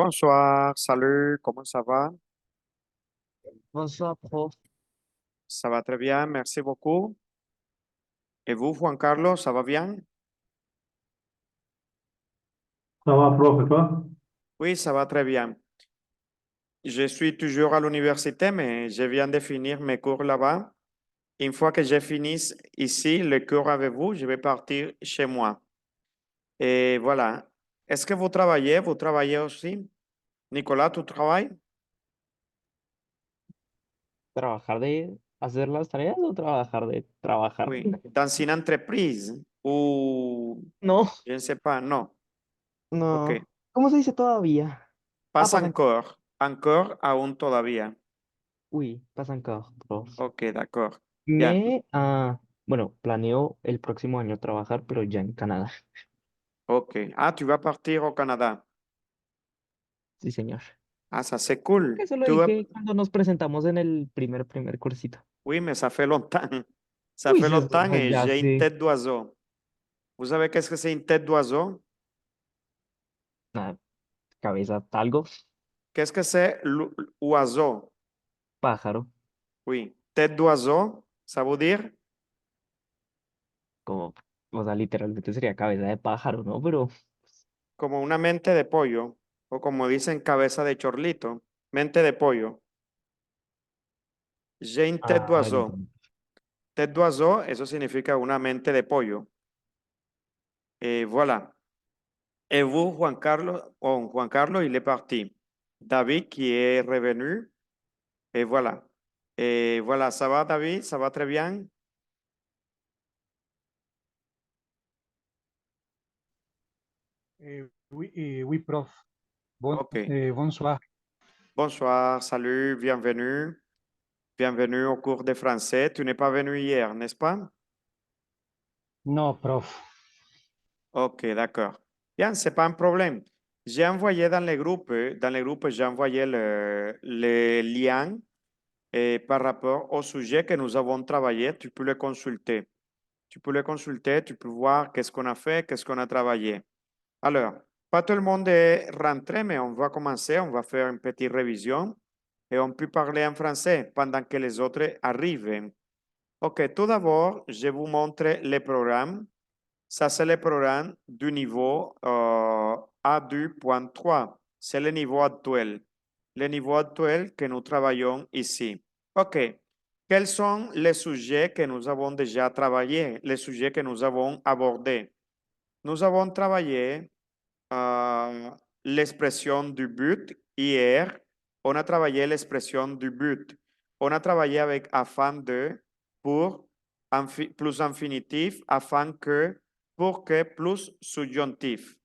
Bonsoir, salut, comment ça va? Bonsoir, prof. Ça va très bien, merci beaucoup. Et vous, Juan Carlos, ça va bien? Ça va, prof, et toi? Oui, ça va très bien. Je suis toujours à l'université, mais je viens de finir mes cours là-bas. Une fois que j'ai fini ici le cours avec vous, je vais partir chez moi. Et voilà. Est-ce que vous travaillez? ¿Vous travaillez aussi? Nicolas, ¿tu travailles? ¿Trabajar de hacer las tareas o trabajar de trabajar? Oui. Dans une entreprise ou No, je ne sais pas, non. Ok. no. ¿Cómo se dice todavía? Ah, Pas pasan. encore. Encore, aún todavía. Uy, pasan cada, prof. Ok, d'accord. Bien. Bueno, planeo el próximo año trabajar, pero ya en Canadá. Ok. Ah, tu vas partir au Canada. Sí, señor. Ah, ça c'est cool. Eso lo dije cuando nos presentamos en el primer cursito. Oui, mais ça fait longtemps. Ça Uy, fait eso longtemps fue et ya j'ai une hace tête d'oiseau. Vous savez qu'est-ce que c'est une tête d'oiseau? una cabeza, algo, Qu'est-ce que c'est l'oiseau? pájaro, Oui. Tête d'oiseau, ça veut dire como, o sea, literalmente sería cabeza de pájaro, ¿no? Pero, como una mente de pollo, o como dicen cabeza de chorlito, mente de pollo. J'ai une tête ya d'oiseau. entendí. Tête d'oiseau, eso significa una mente de pollo. Et voilà. Et vous, Juan Carlos, oh, Juan Carlos, il est parti. David qui est revenu. Et voilà. Et voilà, ça va, David? Ça va très bien? Oui, oui, prof. OK. Bonsoir. Bonsoir, salut, bienvenue. Bienvenue au cours de français. Tu n'es pas venu hier, n'est-ce pas? No, prof. OK, d'accord. Bien, c'est pas un problème. J'ai envoyé dans le groupe, j'ai envoyé le lien par rapport au sujet que nous avons travaillé. Tu peux le consulter. Tu peux le consulter, tu peux voir qu'est-ce qu'on a fait, qu'est-ce qu'on a travaillé. Alors, pas tout le monde est rentré, mais on va commencer, on va faire une petite révision et on peut parler en français pendant que les autres arrivent. OK, tout d'abord, je vous montre le programme. Ça, c'est le programme du niveau A2.3. C'est le niveau actuel. Le niveau actuel que nous travaillons ici. OK. Quels sont les sujets que nous avons déjà travaillés, les sujets que nous avons abordés? Nous avons travaillé l'expression du but hier. On a travaillé l'expression du but. On a travaillé avec afin de, pour, plus infinitif, afin que, pour que, plus subjonctif.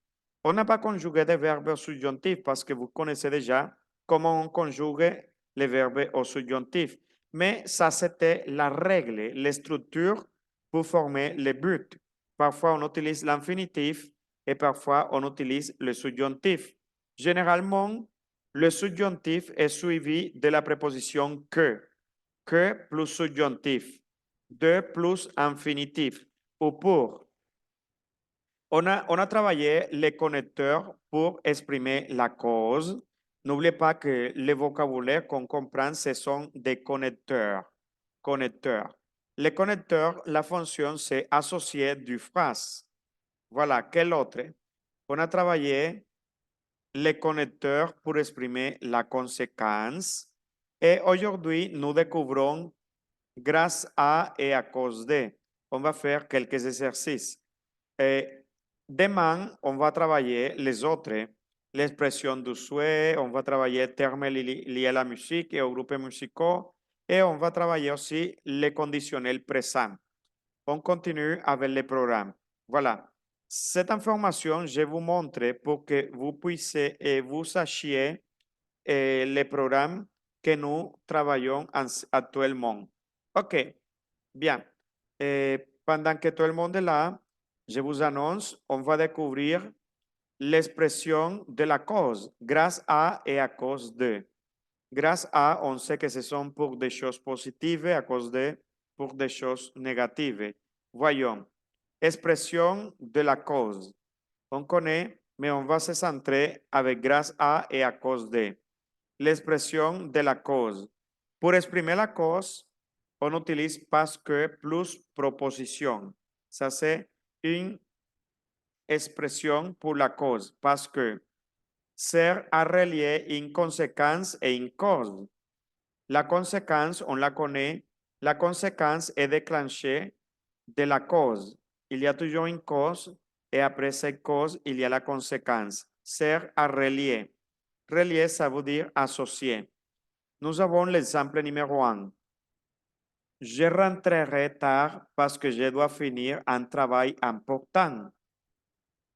On n'a pas conjugué des verbes subjonctifs parce que vous connaissez déjà comment on conjugue les verbes au subjonctif. Mais ça, c'était la règle, les structures pour former le but. Parfois, on utilise l'infinitif et parfois, on utilise le subjonctif. Généralement, le subjonctif est suivi de la préposition que plus subjonctif, de plus infinitif ou pour. On a travaillé les connecteurs pour exprimer la cause. N'oubliez pas que le vocabulaire qu'on comprend, ce sont des connecteurs. Connecteurs. Les connecteurs, la fonction, c'est associer du phrase. Voilà, quel autre? On a travaillé les connecteurs pour exprimer la conséquence. Et aujourd'hui, nous découvrons grâce à et à cause de. On va faire quelques exercices. Et demain, on va travailler les autres, l'expression du souhait, on va travailler termes liés à la musique et aux groupes musicaux, et on va travailler aussi les conditionnels présents. On continue avec le programme. Voilà. Cette information, je vous montre pour que vous puissiez et vous sachiez les programmes que nous travaillons actuellement. OK, bien. Pendant que tout le monde est là, je vous annonce, on va découvrir l'expression de la cause, grâce à et à cause de. Grâce à, on sait que ce sont pour des choses positives, à cause de, pour des choses négatives. Voyons. Expression de la cause. On connaît mais on va se centrer avec grâce à et à cause de. L'expression de la cause. Pour exprimer la cause, on utilise parce que plus proposition. Ça, c'est une expression pour la cause, parce que. Ser à relier une conséquence et une cause. La conséquence, on la connaît. La conséquence est déclenchée de la cause. Il y a toujours une cause et après cette cause, il y a la conséquence. Ser à relier. Relier, ça veut dire associer. Nous avons l'exemple numéro 1. Je rentrerai tard parce que je dois finir un travail important.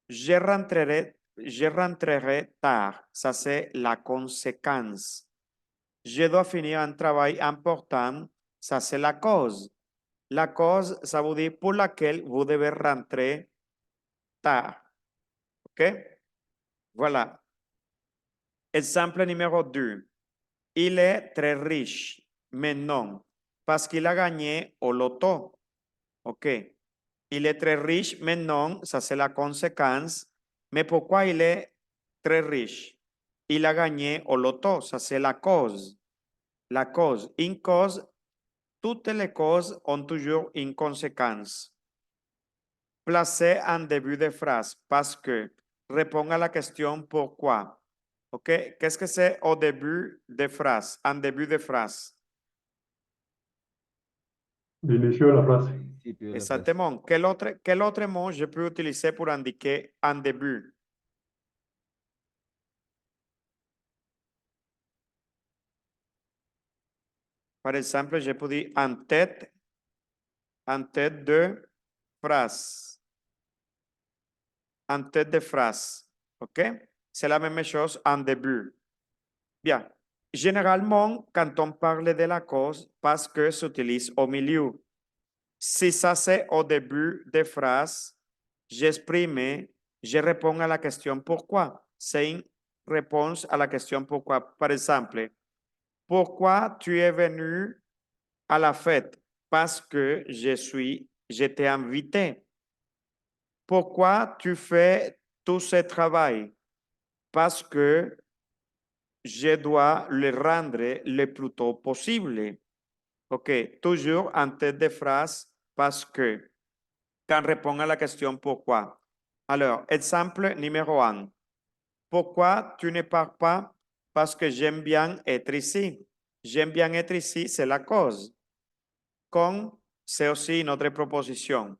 Je rentrerai tard. Ça, c'est la conséquence. Je dois finir un travail important. Ça, c'est la cause. La cause, ça veut dire pour laquelle vous devez rentrer tard. OK? Voilà. Exemple numéro 2. Il est très riche, mais non, parce qu'il a gagné au loto. OK. Il est très riche, mais non, ça c'est la conséquence. Mais pourquoi il est très riche? Il a gagné au loto, ça c'est la cause. La cause. Une cause, toutes les causes ont toujours une conséquence. Placez en début de phrase parce que répond à la question pourquoi. OK? Qu'est-ce que c'est au début de phrase? En début de phrase. L'inicio de la frase. Principio de la frase. Exactement. Quel autre mot je peux utiliser pour indiquer en début? Par exemple, je peux dire en tête de phrase. En tête de phrase. OK? C'est la même chose en début. Bien. Généralement, quand on parle de la cause, parce que s'utilise au milieu. Si ça c'est au début de phrase, j'exprime, je réponds à la question pourquoi. C'est une réponse à la question pourquoi. Par exemple, pourquoi tu es venu à la fête? Parce que je t'ai invité. Pourquoi tu fais tout ce travail? Parce que je dois le rendre le plus tôt possible. OK, toujours en tête de phrase, parce que. Quand répond à la question pourquoi. Alors, exemple numéro 1. Pourquoi tu ne pars pas? Parce que j'aime bien être ici. J'aime bien être ici, c'est la cause. Con, c'est aussi une autre proposition.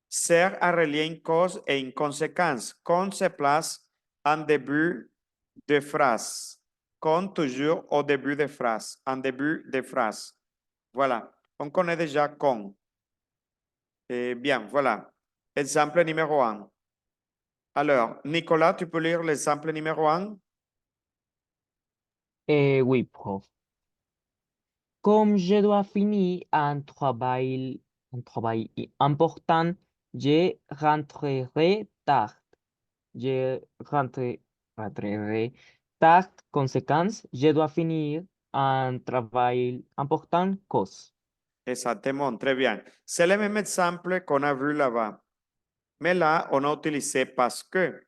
Ser à relier une cause et une conséquence. Con se place en début de phrase. Con toujours au début de phrase. En début de phrase. Voilà. On connaît déjà con. Bien, voilà. Exemple numéro 1. Alors, Nicolas, tu peux lire l'exemple numéro 1? Oui, prof. Comme je dois finir un travail important, je rentrerai tard. Je rentrerai tard. Conséquence, je dois finir un travail important, cause. Exactement, très bien. C'est le même exemple qu'on a vu là-bas. Mais là, on a utilisé parce que.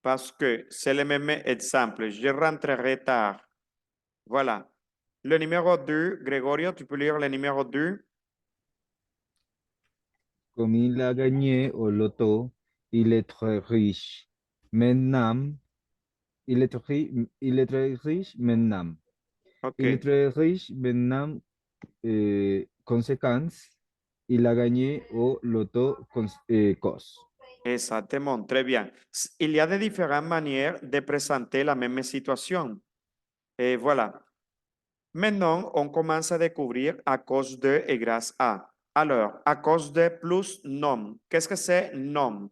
Parce que c'est le même exemple. Je rentrerai tard. Voilà. Le numéro 2, Gregorio, tu peux lire le numéro 2? Comme il a gagné au loto, il est très riche. Maintenant, il est très riche maintenant. OK. Il est très riche maintenant. Conséquence, il a gagné au loto cause. Exactement, très bien. Il y a de différentes manières de présenter la même situation. Et voilà. Maintenant, on commence à découvrir à cause de et grâce à. Alors, à cause de plus nom. Qu'est-ce que c'est nom?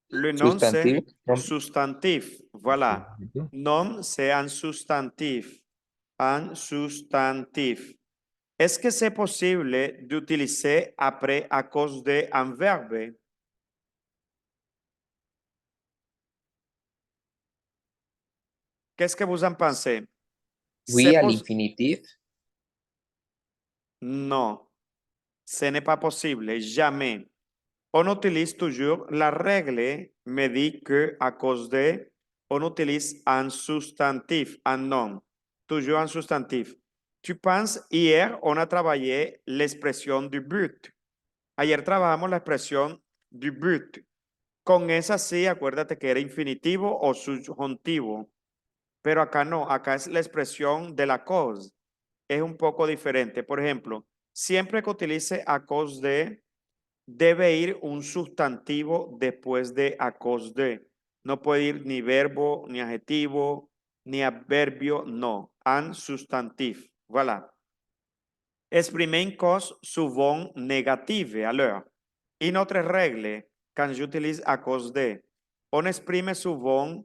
Le nom, c'est substantif. Voilà. Nom, c'est un substantif. Un substantif. Est-ce que c'est possible d'utiliser après à cause de un verbe? Qu'est-ce que vous en pensez? Oui, à C'est l'infinitif. Non, ce n'est pas possible, jamais. On utilise toujours la règle me dit que à cause de, on utilise un substantif, un nom, toujours un substantif. Tu penses, hier, on a travaillé l'expression du but. Ayer trabajamos la expresión du but. Con esa sí, acuérdate que era infinitivo o subjuntivo. Pero acá no, acá es la expresión de la cause. Es un poco diferente. Por ejemplo, siempre que utilice a cause de, debe ir un sustantivo después de a cause de. No puede ir ni verbo, ni adjetivo, ni adverbio, no. Un substantif. Voilà. Exprimer une cause souvent négative. Alors, une autre règle, quand j'utilise à cause de, on exprime souvent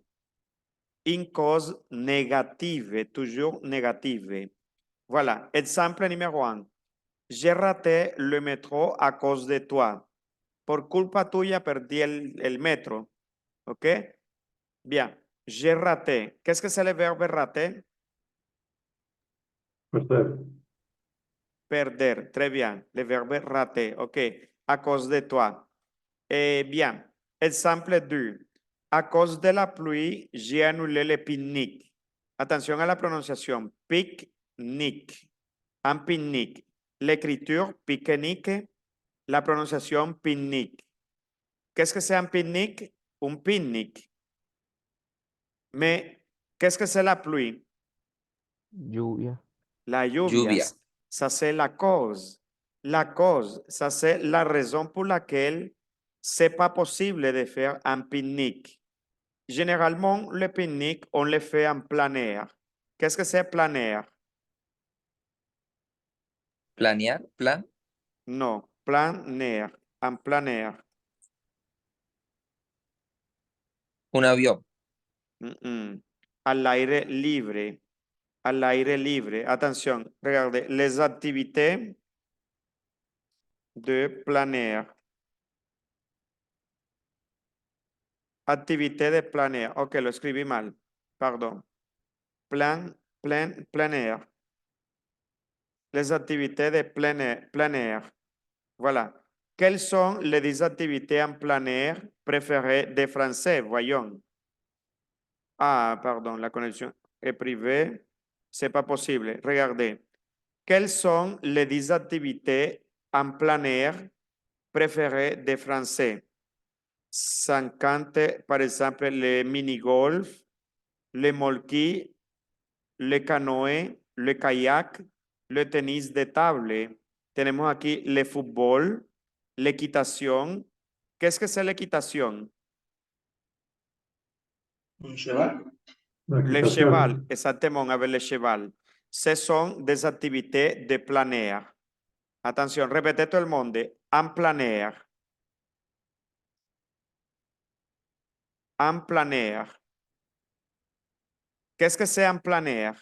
une cause négative, toujours négative. Voilà, exemple numéro 1. J'ai raté le métro à cause de toi. Por culpa tuya perdí el metro. ¿Ok? Bien. J'ai raté. Qu'est-ce que c'est le verbe rater? Perder. Perder. Très bien. Le verbe rater. OK. À cause de toi. Bien. Exemple 2. À cause de la pluie, j'ai annulé le pique-nique. Attention à la prononciation. Pique-nique. Un pique-nique. L'écriture pique-nique. La prononciation pique-nique. Qu'est-ce que c'est un pique-nique? Un pique-nique. Mais qu'est-ce que c'est la pluie? Lluvia. La lluvia. Lluvia. Ça, c'est la cause. La cause, ça, c'est la raison pour laquelle c'est pas possible de faire un pique-nique. Généralement, le pique-nique, on le fait en plein air. Qu'est-ce que c'est plein air? Planear, plan, Non, plein air, en plein air. un avión, Al aire libre. Al aire libre. Attention, regardez, les activités de plein air. Activité de plein air. Ok, lo escribí mal. Pardon. Plein air. Les activités de plein air. Voilà. Quelles sont les 10 activités en plein air préférées des Français? Voyons. Ah, pardon, la connexion est privée. C'est pas possible. Regardez. Quelles sont les 10 activités en plein air préférées des Français? 50, par exemple, le mini-golf, le molki, le canoë, le kayak, le tenis de table. Tenemos aquí le fútbol, l'équitation. Qu'est-ce que c'est l'équitation? Un cheval. La Le equitación. cheval, exactement, avec le cheval. Ce sont des activités de plein air. Attention, répétez tout le monde. En plein air. En plein air. Qu'est-ce que c'est en plein air?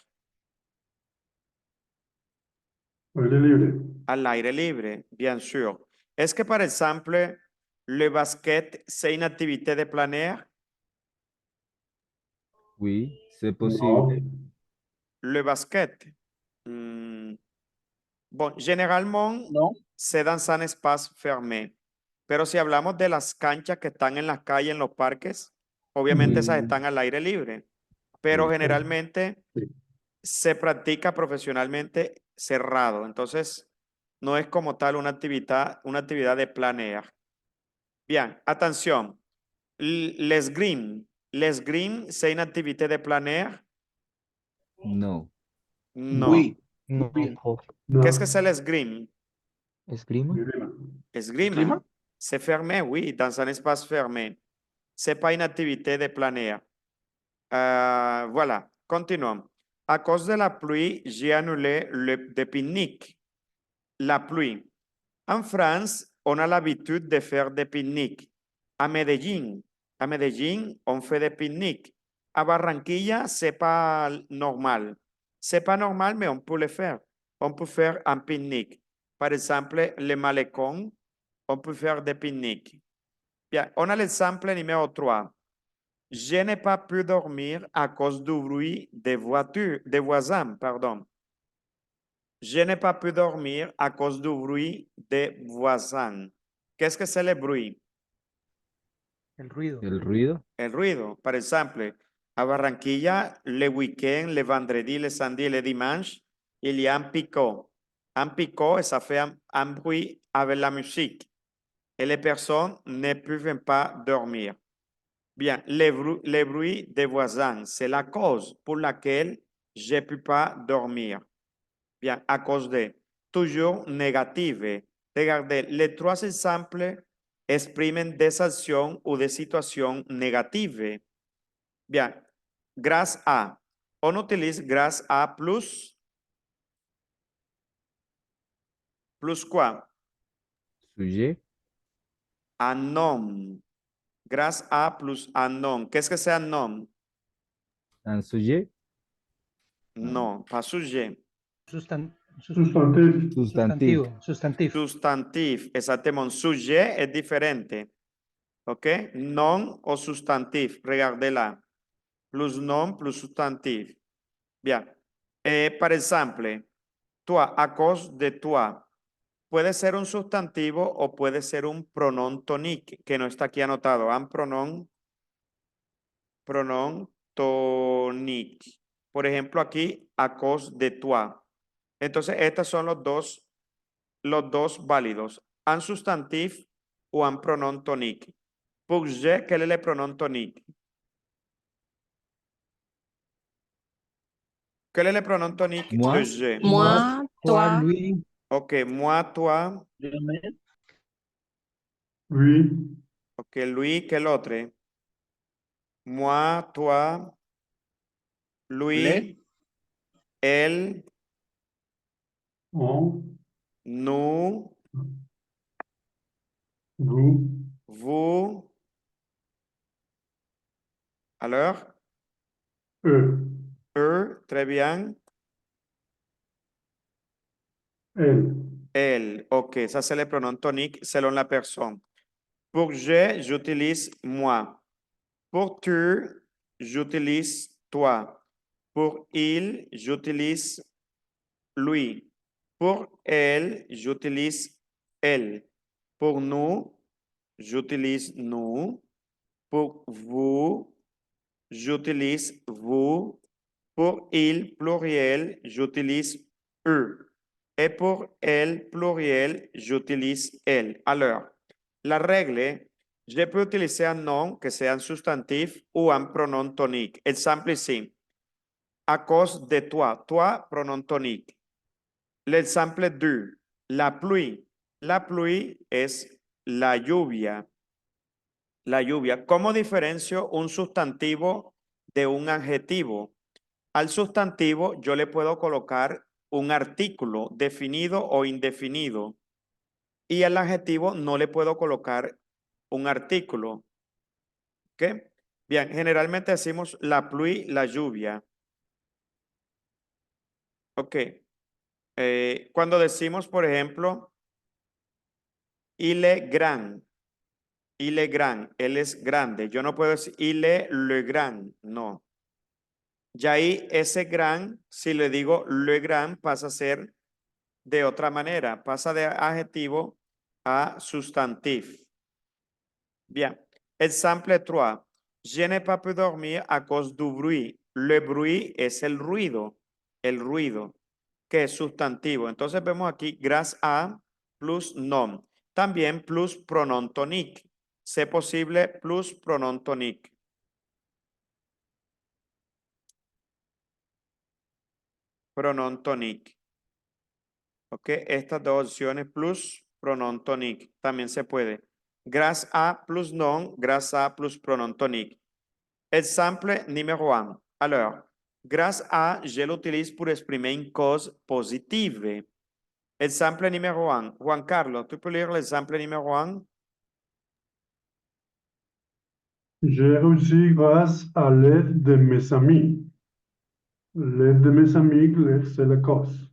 Aire libre. Al aire libre, bien sûr. Est-ce que, par exemple, le basket, c'est une activité de plein air? Oui, c'est No. possible. Le basket. Bon, généralement, No. c'est dans un espace fermé. Pero si hablamos de las canchas que están en las calles, en los parques, obviamente esas Oui. están al aire libre. Pero Sí. generalmente Sí. se practica profesionalmente cerrado. Entonces, no es como tal una actividad de plein air. Bien, atención. L'esgrime. L'esgrime, c'est une activité de plein air? No. No. Oui. No, Bien. profe. No. Qu'est-ce que c'est l'esgrime? ¿Esgrima? Esgrima. Esgrima. Esgrima. C'est fermé, oui, dans un espace fermé. C'est pas une activité de plein air. Voilà, continuons. À cause de la pluie, j'ai annulé le pique-nique. La pluie. En France, on a l'habitude de faire des pique-niques. À Medellín, on fait des pique-niques. À Barranquilla, c'est pas normal. C'est pas normal, mais on peut le faire. On peut faire un pique-nique. Par exemple, le malecón, on peut faire des pique-niques. Bien, on a l'exemple numéro 3. Je n'ai pas pu dormir à cause du bruit des voitures, des voisins, pardon. Je n'ai pas pu dormir à cause du bruit des voisins. Qu'est-ce que c'est le bruit? El ruido. El ruido. El ruido. Par exemple, à Barranquilla, le week-end, le vendredi, le samedi, le dimanche, il y a un picot. Un picot, ça fait un bruit avec la musique. Et les personnes ne peuvent pas dormir. Bien, les bruits des voisins, c'est la cause pour laquelle je ne peux pas dormir. Bien, à cause de toujours négative. Regardez, les trois exemples exprimen des actions ou des situations négatives. Bien, grâce à. On utilise grâce à plus quoi? Sujet. Un homme. Grâce à plus un nom. Qu'est-ce que c'est un nom? Un sujet. Non, pas sujet. Sustantivo. Sustantivo. Sustantivo. Sustantif, exactement. Sujet es diferente. ¿Ok? Non o sustantif. Regardez-la. Plus nom, plus sustantif. Bien. Par exemple, toi, à cause de toi. Puede ser un sustantivo o puede ser un pronom tonique, que no está aquí anotado. Un pronom tonique. Por ejemplo, aquí, à cause de toi. Entonces, estos son los dos válidos. Un sustantif o un pronom tonique. Pour je, quel est le pronom tonique? Quel est le pronom tonique Moi. de je? Moi, toi, lui. Ok, moi, toi. Lui. Ok, lui, quel autre? Moi, toi, lui, él, On. nous, Vous. vous. Alors, Eux. eux, très bien. Elle. Elle, ok, ça c'est le pronom tonique selon la personne. Pour je, j'utilise moi. Pour tu, j'utilise toi. Pour il, j'utilise lui. Pour elle, j'utilise elle. Pour nous, j'utilise nous. Pour vous, j'utilise vous. Pour il, pluriel, j'utilise eux. Et pour elle, pluriel, j'utilise elle. Alors, la règle, je peux utiliser un nom que sea un substantif ou un pronom tonique. Exemple ici. À cause de toi. Toi, pronom tonique. L'exemple 2. La pluie. La pluie es la lluvia. La lluvia. ¿Cómo diferencio un sustantivo de un adjetivo? Al sustantivo yo le puedo colocar un artículo definido o indefinido. Y al adjetivo no le puedo colocar un artículo. ¿Ok? Bien, generalmente decimos la pluie, la lluvia. Ok. Cuando decimos, por ejemplo, il est grand. Il est grand. Él es grande. Yo no puedo decir il est le grand. No. Ya ahí ese gran, si le digo le grand, pasa a ser de otra manera. Pasa de adjetivo a sustantif. Bien. Exemple 3. Je n'ai pas pu dormir à cause du bruit. Le bruit es el ruido. El ruido, que es sustantivo. Entonces vemos aquí grâce a plus nom. También plus pronom tonique. C'est posible plus pronom tonique. Pronom tonique. Ok, estas dos opciones plus pronom tonique. También se puede. Grâce à plus nom, grâce à plus pronom tonique. Exemple numéro 1. Alors, grâce à, je l'utilise pour exprimer une cause positive. Exemple numéro 1. Juan Carlos, tu peux lire l'exemple numéro 1? J'ai réussi grâce à l'aide de mes amis. L'aide de mes amis, c'est la cause.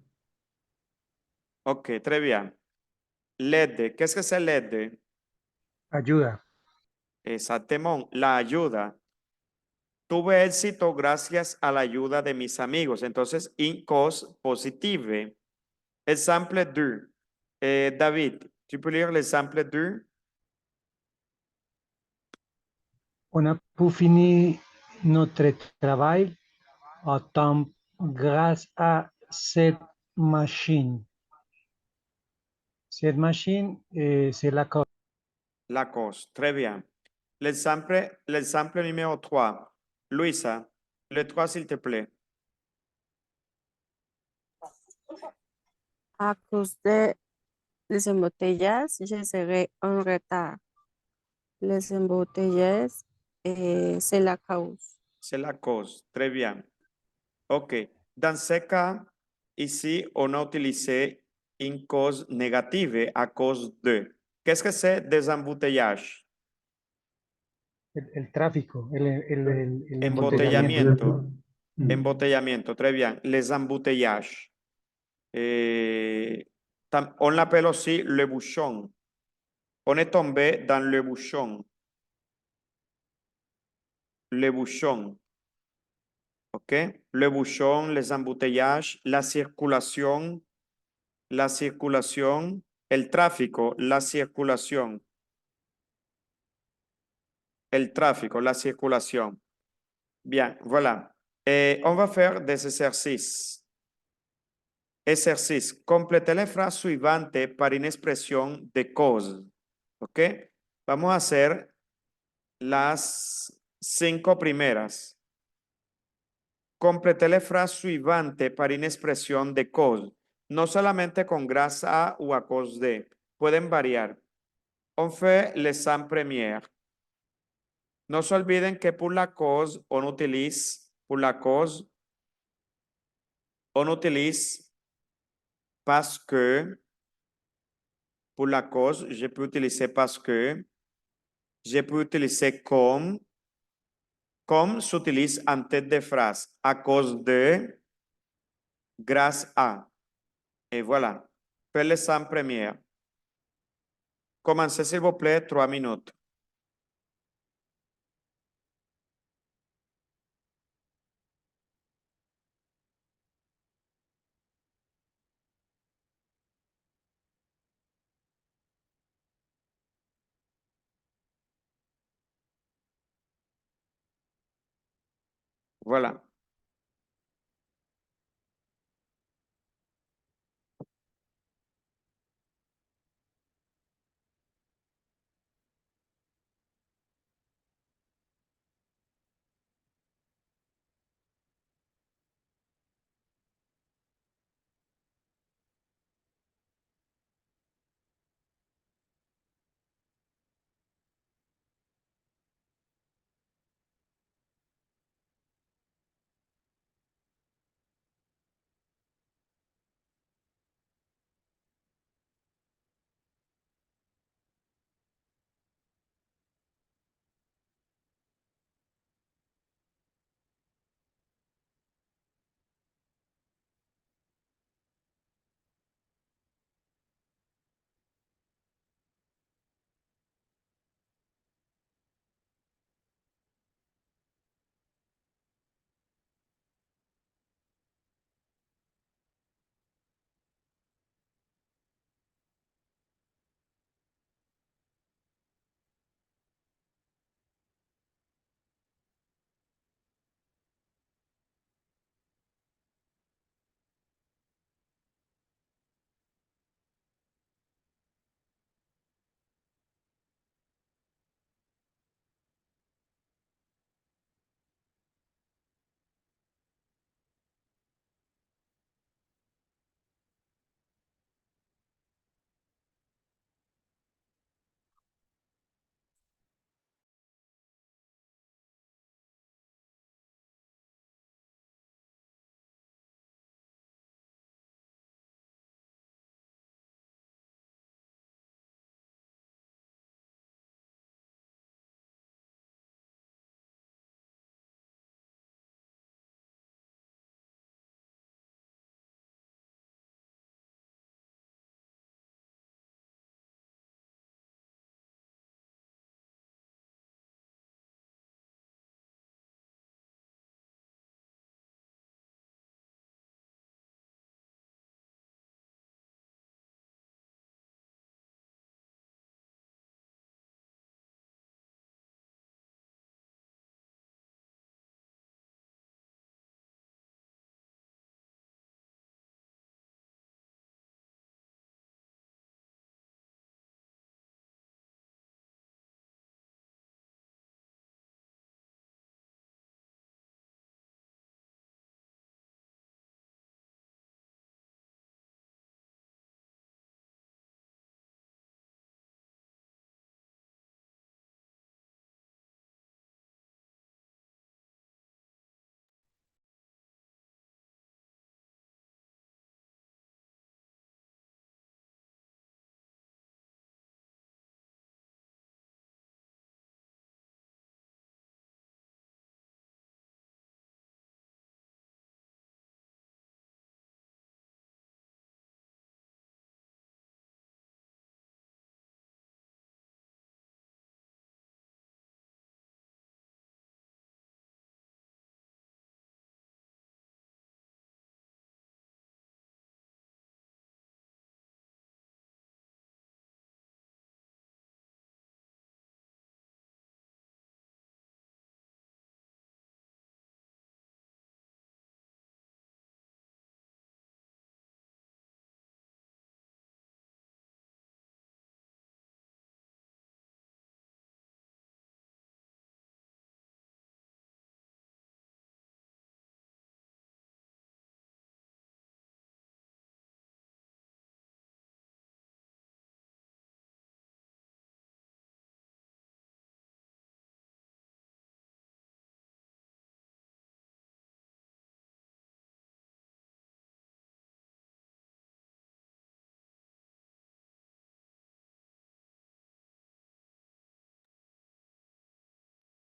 Ok, très bien. L'aide, qu'est-ce que c'est l'aide? Ayuda. Exactement, la ayuda. Tuve éxito gracias a la ayuda de mis amigos. Entonces, in cause positive. Exemple 2. David, tu peux lire l'exemple 2? On a pu finir notre travail à temps grâce à cette machine. Cette machine, c'est la cause. La cause. Très bien. L'exemple numéro 3. Luisa, le 3, s'il te plaît. À cause des embotellages, je serai en retard. Les embotellages, c'est la cause. C'est la cause. Très bien. OK. Dans ce cas, ici, on a utilisé une cause négative à cause de. Qu'est-ce que c'est des embouteillages? El tráfico, el Embotellamiento. Mm. Embotellamiento. Très bien. Les embouteillages. On l'appelle aussi le bouchon. On est tombé dans le bouchon. Le bouchon. OK? Le bouchon, les embouteillages, la circulation, el tráfico, la circulación. El tráfico, la circulation. Bien, voilà. On va faire des exercices. Exercice. Complétez la frase suivante par une expression de cause. ¿Ok? Vamos a hacer las 5 primeras. Complétez la frase suivante par une expresión de cause. No solamente con grâce à ou à cause de. Pueden variar. On fait les 100 premières. No se olviden que pour la cause, on utilise, parce que. Pour la cause, je peux utiliser parce que. Je peux utiliser comme. Comme s'utilise en tête de phrase. À cause de. Grâce à. Et voilà. Faites les 100 premières. Commencez, s'il vous plaît, 3 minutes. Voilà.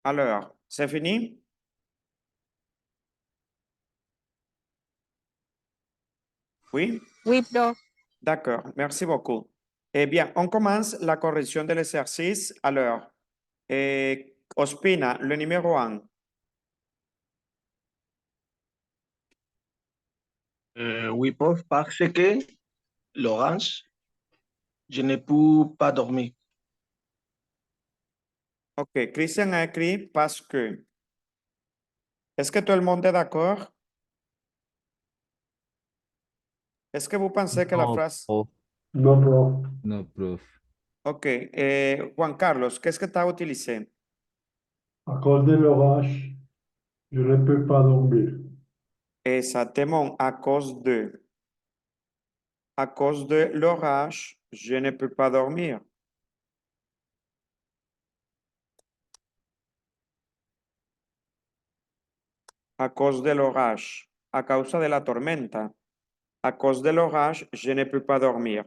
Alors, c'est fini? Oui? Oui, prof. D'accord, merci beaucoup. Eh bien, on commence la correction de l'exercice. Alors, Ospina, le numéro 1. Oui, prof, parce que l'orange, je ne peux pas dormir. Ok, Christian a écrit parce que. Est-ce que tout le monde est d'accord? Est-ce que vous pensez que la No, phrase... prof. No, prof. No, prof. Ok, Juan Carlos, qu'est-ce que tu as utilisé? À cause de l'orage, je ne peux pas dormir. Exactement, à cause de. À cause de l'orage, je ne peux pas dormir. À cause de l'orage, a causa de la tormenta. À cause de l'orage, je ne peux pas dormir.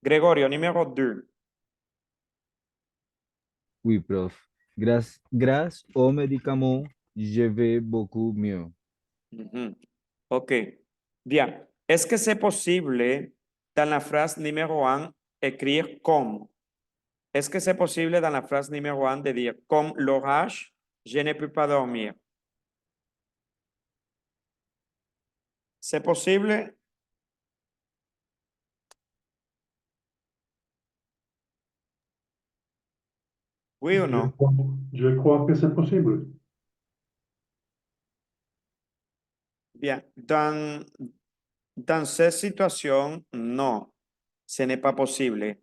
Gregorio, numéro 2. Oui, prof. Grâce au médicament, je vais beaucoup mieux. Ujú. Ok, bien. Est-ce que c'est possible dans la phrase numéro 1 écrire comme? Est-ce que c'est possible dans la phrase numéro 1 de dire comme l'orage, je ne peux pas dormir? ¿C'est posible? Oui ou non? Je crois que c'est possible. Bien. Dans cette situation, non, ce n'est pas possible.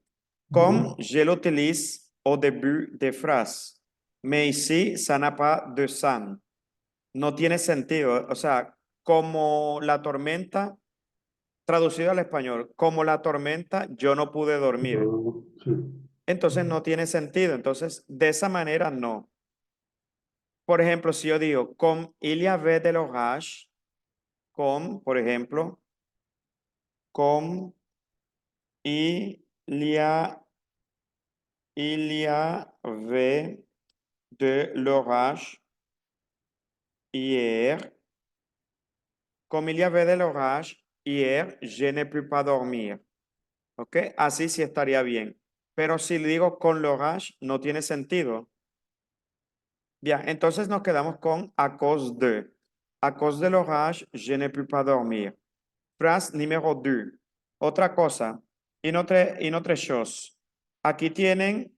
Comme je l'utilise au début de phrase, mais ici, ça n'a pas de sens. No tiene sentido. O sea, como la tormenta, traducido al español, como la tormenta, yo no pude dormir. Sí. Entonces no tiene sentido. Entonces, de esa manera, no. Por ejemplo, si yo digo, comme il y avait de l'orage, comme, por ejemplo, comme il y a, il y avait de l'orage hier, comme il y avait de l'orage hier, je ne peux pas dormir. ¿Ok? Así sí estaría bien. Pero si le digo con l'orage, no tiene sentido. Bien, entonces nos quedamos con à cause de. À cause de l'orage, je ne peux pas dormir. Phrase numéro 2. Otra cosa, une autre chose. Aquí tienen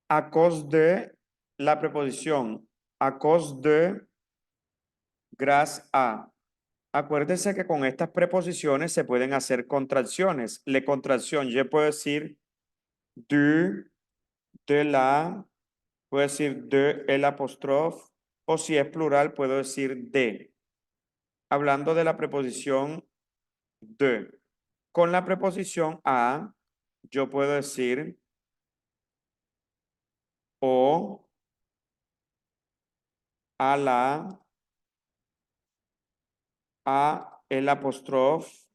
à cause de la preposición. À cause de, grâce à. Acuérdense que con estas preposiciones se pueden hacer contracciones. La contracción, yo puedo decir du, de la, puedo decir de el apóstrofe, o si es plural, puedo decir de. Hablando de la preposición de. Con la preposición a, yo puedo decir o, a la, a el apóstrofe,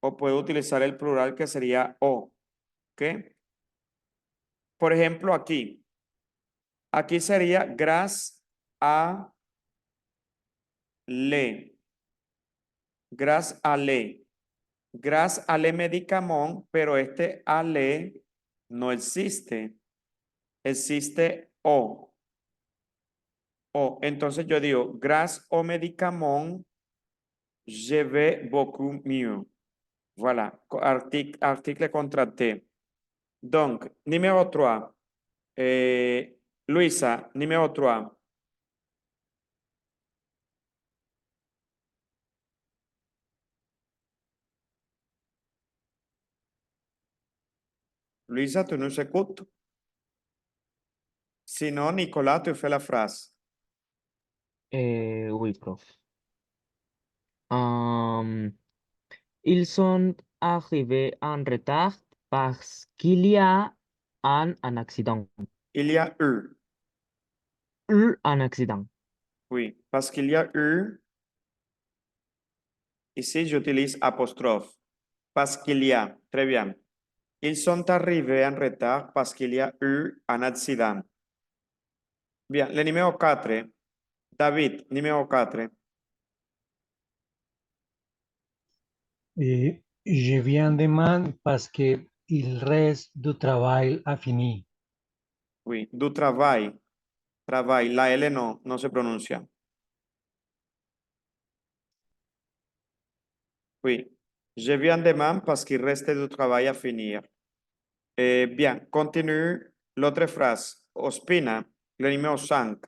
o puedo utilizar el plural que sería o. ¿Ok? Por ejemplo, aquí. Aquí sería grâce a le. Grâce à le. Grâce à le médicament, pero este a le no existe. Existe o. O. Entonces yo digo, grâce au médicament, je vais beaucoup mieux. Voilà. Article contracté. Donc, numéro 3. Luisa, numéro 3. Luisa, tu nous écoutes? Sinon, Nicolas, tu fais la phrase. Oui, prof. Ils sont arrivés en retard parce qu'il y a un accident. Il y a eu. Un accident. Oui, parce qu'il y a eu. Ici, j'utilise apostrophe. Parce qu'il y a. Très bien. Ils sont arrivés en retard parce qu'il y a eu un accident. Bien, le numéro 4. David, numéro 4. Je viens demain parce que il reste du travail à finir. Oui, du travail. Travail. La L no se pronuncia. Oui. Je viens demain parce qu'il reste du travail à finir. Bien, continue l'autre phrase. Ospina, le numéro 5.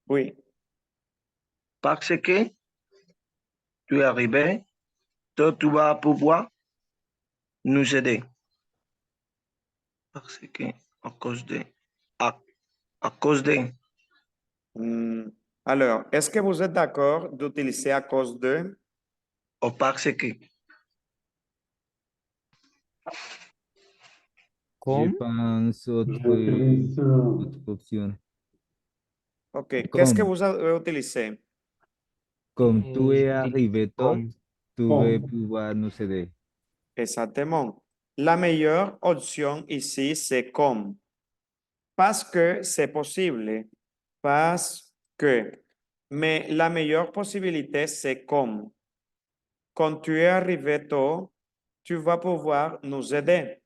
Oui. Parce que tu es arrivé, toi, tu vas pouvoir nous aider. Parce que, à cause de, à cause de, Alors, est-ce que vous êtes d'accord d'utiliser à cause de? o parce que, Je Comme, pense J'utilise autre option. Ok. Qu'est-ce que Comme, vous avez utilisé? comme tu es je dirais arrivé tôt, comme. tu vas comme. pouvoir nous aider. Exactement. La meilleure option ici, c'est comme. Parce que c'est possible. Parce que. Mais la meilleure possibilité, c'est comme. Quand tu es arrivé tôt, tu vas pouvoir nous aider.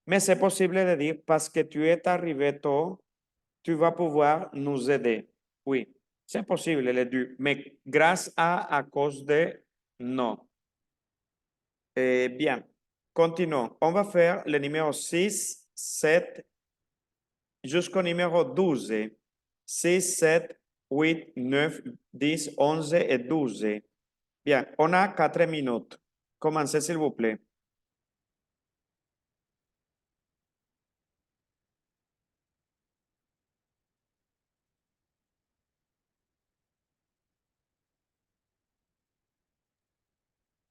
Mais c'est possible de dire parce que tu es arrivé tôt, tu vas pouvoir nous aider. Oui, c'est possible les deux. Mais grâce à cause de, non. Bien, continuons. On va faire le numéro 6, 7, jusqu'au numéro 12. 6, 7, 8, 9, 10, 11 et 12. Bien, on a 4 minutes. Commencez, s'il vous plaît.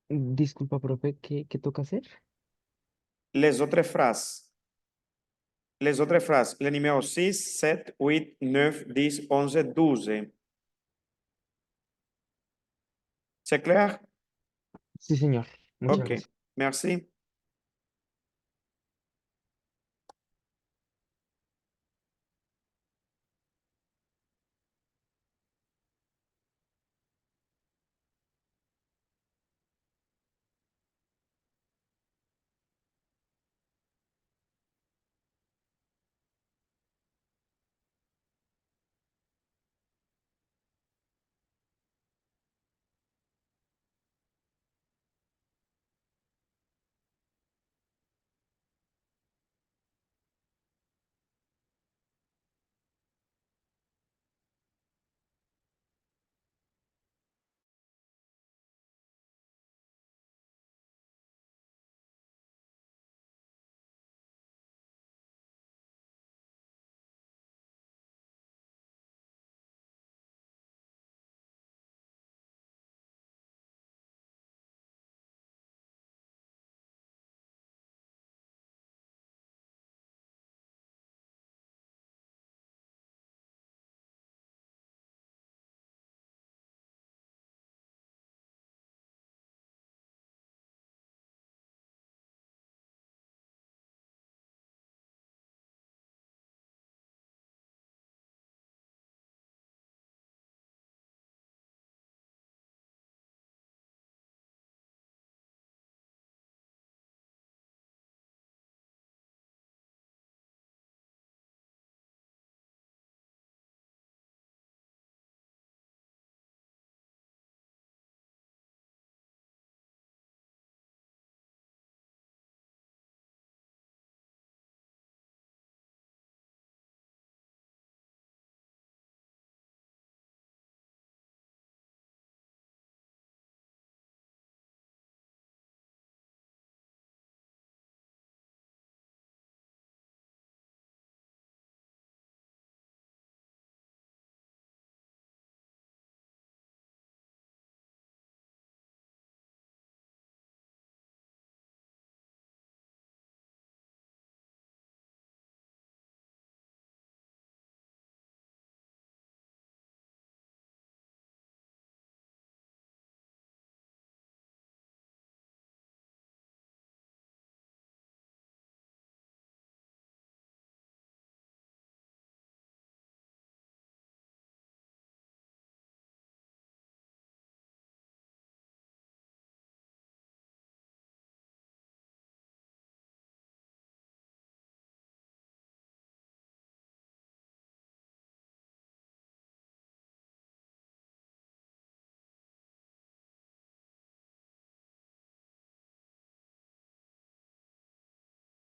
Disculpa, profe, ¿qué toca hacer? Les autres phrases. Les autres phrases. Le numéro 6, 7, 8, 9, 10, 11, 12. C'est clair? Sí, señor. Muchas Ok, gracias. merci.